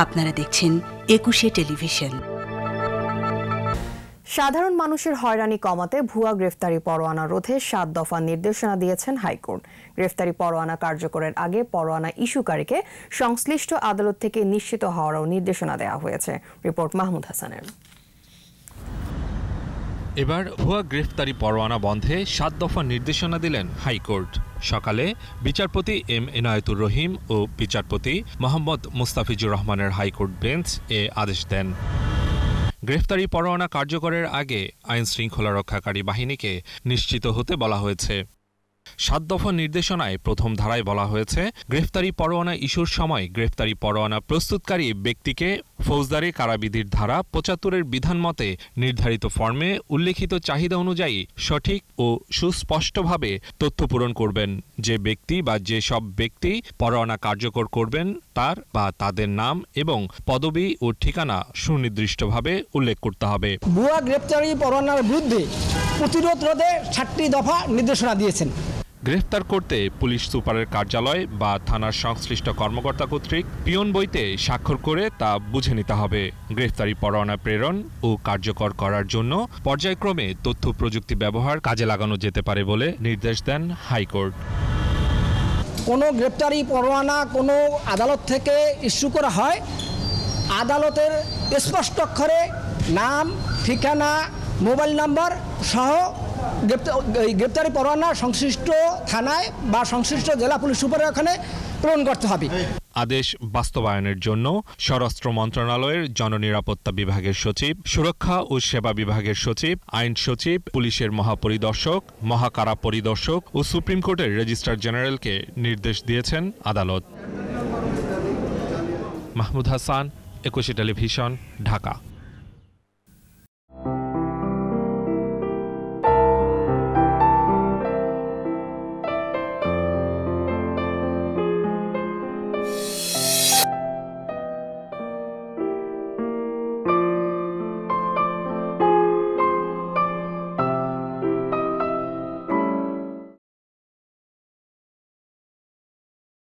আপনারা দেখছেন ২১শে টেলিভিশন। সাধারণ মানুষের হয়রানি কমাতে ভুয়া গ্রেফতারি পরোয়ানা রোধে ৭ দফা নির্দেশনা দিয়েছেন হাইকোর্ট। গ্রেফতারি পরোয়ানা কার্যকরের আগে পরোয়ানা ইস্যুকারীকে সংশ্লিষ্ট আদালত থেকে নিশ্চিত হওয়ারও নির্দেশনা দেওয়া হয়েছে। রিপোর্ট মাহমুদ হাসানের। এবার ভুয়া গ্রেফতারি পরোয়ানা বন্ধে ৭ দফা নির্দেশনা দিলেন হাইকোর্ট। সকালে বিচারপতি এম এনায়েতুর রহিম ও বিচারপতি মোহাম্মদ মুস্তাফিজুর রহমানের হাইকোর্ট বেঞ্চ এ আদেশ দেন। গ্রেফতারি পরোয়ানা কার্যকরের আগে আইন শৃঙ্খলা রক্ষাকারী বাহিনীকে নিশ্চিত হতে বলা হয়েছে। ৭ দফা নির্দেশনায় প্রথম ধারায় বলা হয়েছে, গ্রেফতারি পরোয়ানা ইস্যুর সময় গ্রেফতারি পরোয়ানা প্রস্তুতকারী ব্যক্তিকে ফৌজদারি কারাবিধির ধারা ৭৫-এর বিধান মতে নির্ধারিত ফর্মে উল্লেখিত চাহিদা অনুযায়ী সঠিক ও সুস্পষ্টভাবে তথ্য পূরণ করবেন। যে ব্যক্তি বা যে সব ব্যক্তি পরোয়ানা কার্যকর করবেন তার বা তাদের নাম এবং পদবি ও ঠিকানা সুনির্দিষ্টভাবে উল্লেখ করতে হবে। ভুয়া গ্রেফতারি পরোয়ানার বিরুদ্ধে প্রতিরোধ রোধে ৭টি দফা নির্দেশনা দিয়েছেন। গ্রেফতার করতে পুলিশ সুপারের কার্যালয় বা থানার সংশ্লিষ্ট কর্মকর্তা কর্তৃক পিয়ন বইতে স্বাক্ষর করে তা বুঝে নিতে হবে। গ্রেফতারি পরোয়ানা প্রেরণ ও কার্যকর করার জন্য পর্যায়ক্রমে তথ্য প্রযুক্তি ব্যবহার কাজে লাগানো যেতে পারে বলে নির্দেশ দেন হাইকোর্ট। কোনো গ্রেফতারি পরোয়ানা কোনো আদালত থেকে ইস্যু করা হয়, আদালতের স্পষ্ট অক্ষরে নাম, ঠিকানা, মোবাইল নাম্বার সহ গ্রেপ্তারি পরোয়ানা সংশ্লিষ্ট থানায় বা সংশ্লিষ্ট জেলা পুলিশ সুপারের ওখানে প্রেরণ করতে হবে। আদেশ বাস্তবায়নের জন্য স্বরাষ্ট্র মন্ত্রণালয়ের জননিরাপত্তা বিভাগের সচিব, সুরক্ষা ও সেবা বিভাগের সচিব, আইন সচিব, পুলিশের মহাপরিদর্শক, মহাকারা পরিদর্শক ও সুপ্রিম কোর্টের রেজিস্ট্রার জেনারেলকে নির্দেশ দিয়েছেন আদালত। মাহমুদ হাসান, ২১শে টেলিভিশন, ঢাকা।